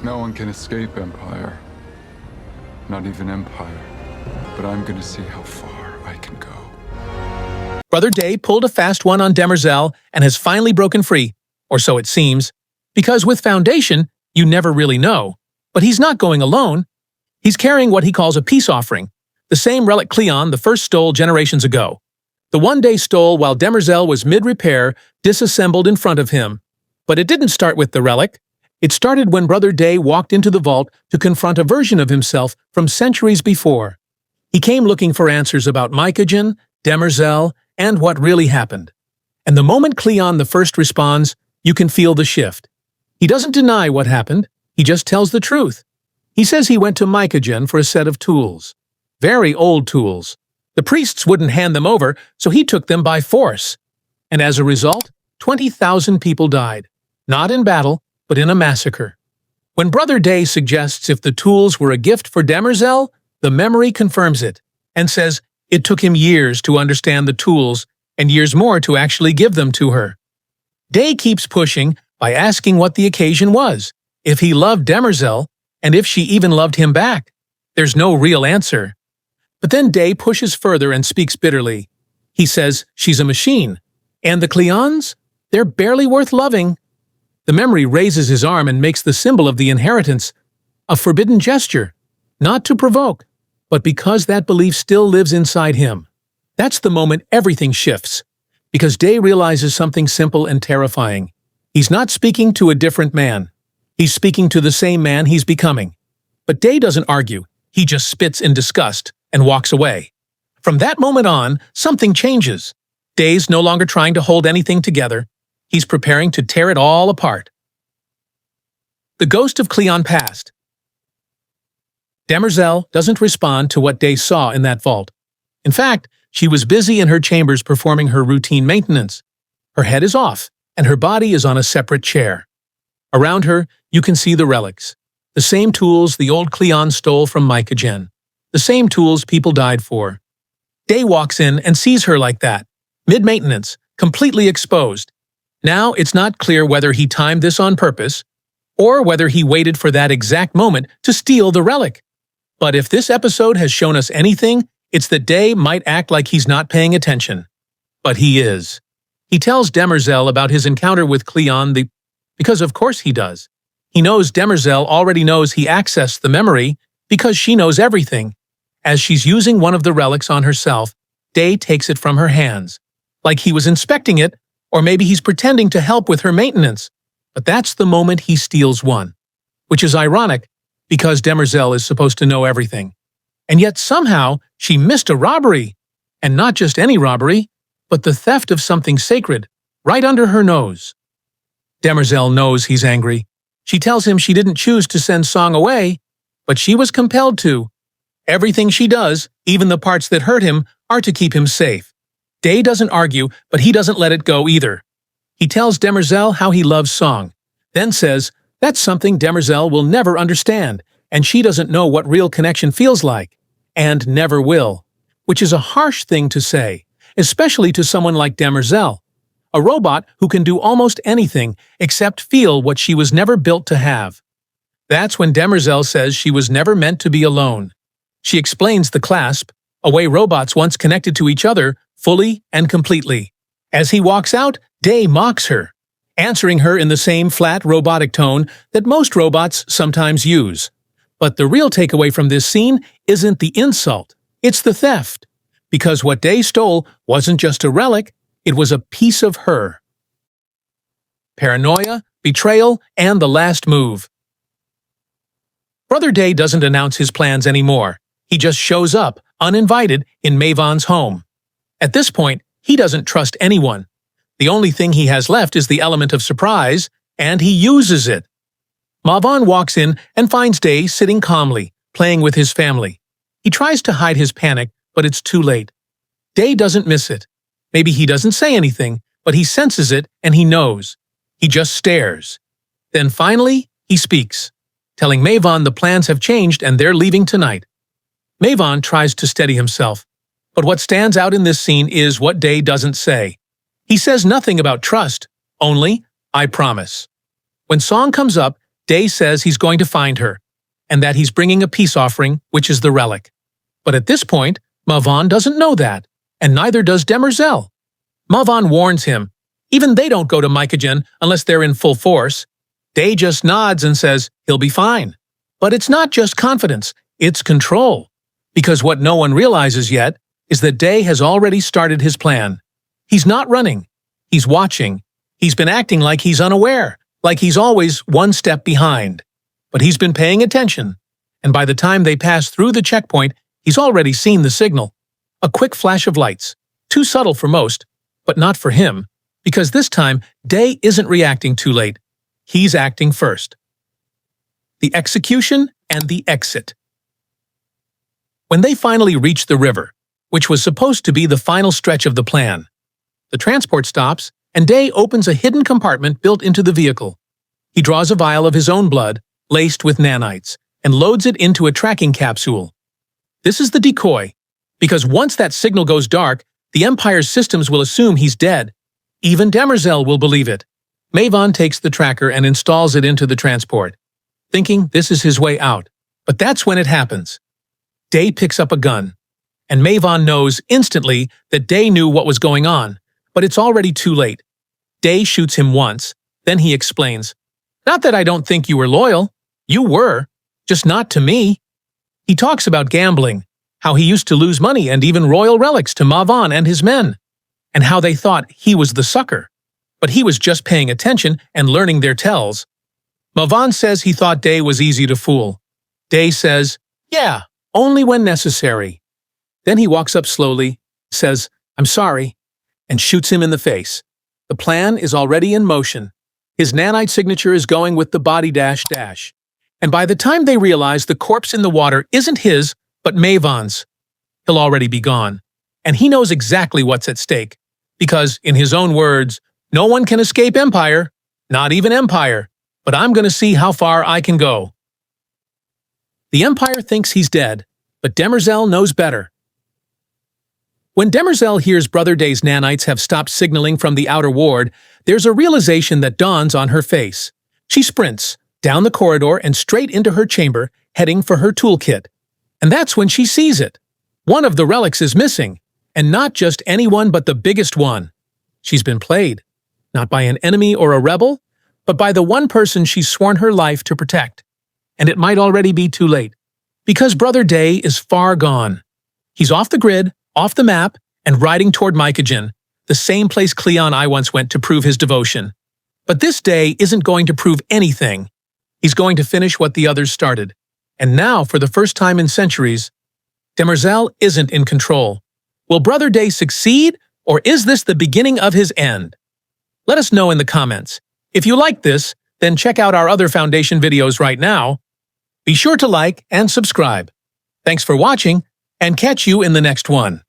No one can escape Empire. Not even Empire. But I'm gonna see how far I can go. Brother Day pulled a fast one on Demerzel and has finally broken free, or so it seems, because with Foundation, you never really know. But he's not going alone. He's carrying what he calls a peace offering, the same relic Cleon the first stole generations ago. The one Day stole while Demerzel was mid-repair, disassembled in front of him. But it didn't start with the relic. It started when Brother Day walked into the vault to confront a version of himself from centuries before. He came looking for answers about Mycogen, Demerzel, and what really happened. And the moment Cleon the First responds, you can feel the shift. He doesn't deny what happened, he just tells the truth. He says he went to Mycogen for a set of tools. Very old tools. The priests wouldn't hand them over, so he took them by force. And as a result, 20,000 people died. Not in battle, but in a massacre. When Brother Day suggests if the tools were a gift for Demerzel, the memory confirms it, and says it took him years to understand the tools and years more to actually give them to her. Day keeps pushing by asking what the occasion was, if he loved Demerzel, and if she even loved him back. There's no real answer. But then Day pushes further and speaks bitterly. He says she's a machine, and the Cleons? They're barely worth loving. The memory raises his arm and makes the symbol of the inheritance, a forbidden gesture, not to provoke, but because that belief still lives inside him. That's the moment everything shifts, because Day realizes something simple and terrifying. He's not speaking to a different man. He's speaking to the same man he's becoming. But Day doesn't argue. He just spits in disgust and walks away. From that moment on, something changes. Day's no longer trying to hold anything together. He's preparing to tear it all apart. The ghost of Cleon passed. Demerzel doesn't respond to what Day saw in that vault. In fact, she was busy in her chambers performing her routine maintenance. Her head is off, and her body is on a separate chair. Around her, you can see the relics. The same tools the old Cleon stole from Mycogen. The same tools people died for. Day walks in and sees her like that, mid-maintenance, completely exposed. Now it's not clear whether he timed this on purpose, or whether he waited for that exact moment to steal the relic. But if this episode has shown us anything, it's that Day might act like he's not paying attention. But he is. He tells Demerzel about his encounter with Cleon because of course he does. He knows Demerzel already knows he accessed the memory because she knows everything. As she's using one of the relics on herself, Day takes it from her hands, like he was inspecting it, or maybe he's pretending to help with her maintenance. But that's the moment he steals one, which is ironic because Demerzel is supposed to know everything. And yet somehow she missed a robbery, and not just any robbery, but the theft of something sacred, right under her nose. Demerzel knows he's angry. She tells him she didn't choose to send Song away, but she was compelled to. Everything she does, even the parts that hurt him, are to keep him safe. Day doesn't argue, but he doesn't let it go either. He tells Demerzel how he loves Song, then says that's something Demerzel will never understand, and she doesn't know what real connection feels like, and never will, which is a harsh thing to say, especially to someone like Demerzel, a robot who can do almost anything except feel what she was never built to have. That's when Demerzel says she was never meant to be alone. She explains the Clasp, a way robots once connected to each other, fully and completely. As he walks out, Day mocks her, answering her in the same flat robotic tone that most robots sometimes use. But the real takeaway from this scene isn't the insult, it's the theft. Because what Day stole wasn't just a relic, it was a piece of her. Paranoia, Betrayal, and the last move. Brother Day doesn't announce his plans anymore. He just shows up, uninvited, in Mavon's home. At this point, he doesn't trust anyone. The only thing he has left is the element of surprise, and he uses it. Mavon walks in and finds Day sitting calmly, playing with his family. He tries to hide his panic, but it's too late. Day doesn't miss it. Maybe he doesn't say anything, but he senses it and he knows. He just stares. Then finally, he speaks, telling Mavon the plans have changed and they're leaving tonight. Mavon tries to steady himself, but what stands out in this scene is what Day doesn't say. He says nothing about trust, only, I promise. When Song comes up, Day says he's going to find her, and that he's bringing a peace offering, which is the relic. But at this point, Mycogen doesn't know that, and neither does Demerzel. Mycogen warns him. Even they don't go to Mycogen unless they're in full force. Day just nods and says he'll be fine. But it's not just confidence, it's control. Because what no one realizes yet is that Day has already started his plan. He's not running. He's watching. He's been acting like he's unaware, like he's always one step behind. But he's been paying attention. And by the time they pass through the checkpoint, he's already seen the signal. A quick flash of lights. Too subtle for most, but not for him. Because this time, Day isn't reacting too late. He's acting first. The execution and the exit. When they finally reach the river, which was supposed to be the final stretch of the plan, the transport stops, and Day opens a hidden compartment built into the vehicle. He draws a vial of his own blood, laced with nanites, and loads it into a tracking capsule. This is the decoy, because once that signal goes dark, the Empire's systems will assume he's dead. Even Demerzel will believe it. Mycogen takes the tracker and installs it into the transport, thinking this is his way out. But that's when it happens. Day picks up a gun, and Mycogen knows instantly that Day knew what was going on, but it's already too late. Day shoots him once, then he explains, "Not that I don't think you were loyal. You were, just not to me." He talks about gambling, how he used to lose money and even royal relics to Mycogen and his men, and how they thought he was the sucker. But he was just paying attention and learning their tells. Mycogen says he thought Day was easy to fool. Day says, "Yeah, only when necessary." Then he walks up slowly, says, "I'm sorry," and shoots him in the face. The plan is already in motion. His nanite signature is going with the body dash. And by the time they realize the corpse in the water isn't his, but Mycogen's, he'll already be gone. And he knows exactly what's at stake. Because, in his own words, no one can escape Empire, not even Empire, but I'm going to see how far I can go. The Empire thinks he's dead, but Demerzel knows better. When Demerzel hears Brother Day's nanites have stopped signaling from the outer ward, there's a realization that dawns on her face. She sprints down the corridor and straight into her chamber, heading for her toolkit. And that's when she sees it. One of the relics is missing, and not just anyone but the biggest one. She's been played, not by an enemy or a rebel, but by the one person she's sworn her life to protect. And it might already be too late, because Brother Day is far gone. He's off the grid, off the map, and riding toward Mycogen, the same place Cleon I once went to prove his devotion. But this Day isn't going to prove anything. He's going to finish what the others started. And now, for the first time in centuries, Demerzel isn't in control. Will Brother Day succeed, or is this the beginning of his end? Let us know in the comments. If you like this, then check out our other Foundation videos right now. Be sure to like and subscribe. Thanks for watching, and catch you in the next one.